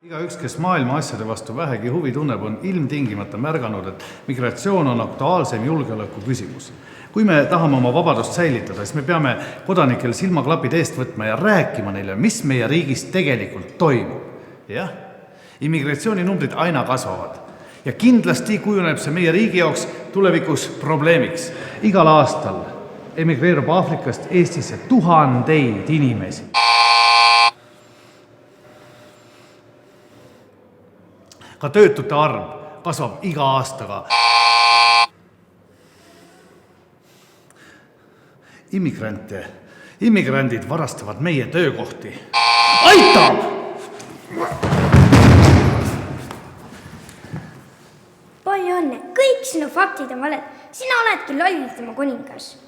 Igaüks, kes maailma asjade vastu vähegi huvi tunneb, on ilmtingimata märganud, et migratsioon on aktuaalsem julgeoleku küsimus. Kui me tahame oma vabadust säilitada, siis me peame kodanikel silmaklapid eest võtma ja rääkima neile, mis meie riigis tegelikult toimub. Jah, immigratsiooninumbrid aina kasvavad ja kindlasti kujuneb see meie riigi jaoks tulevikus probleemiks. Igal aastal emigreerub Aafrikast Eestisse tuhandeid inimesi. Ka töötute arv kasvab iga aastaga. Immigrandid varastavad meie töökohti. Aitab! Palju õnne, kõik sinu faktid on valed. Sina oledki lollitama kuningas.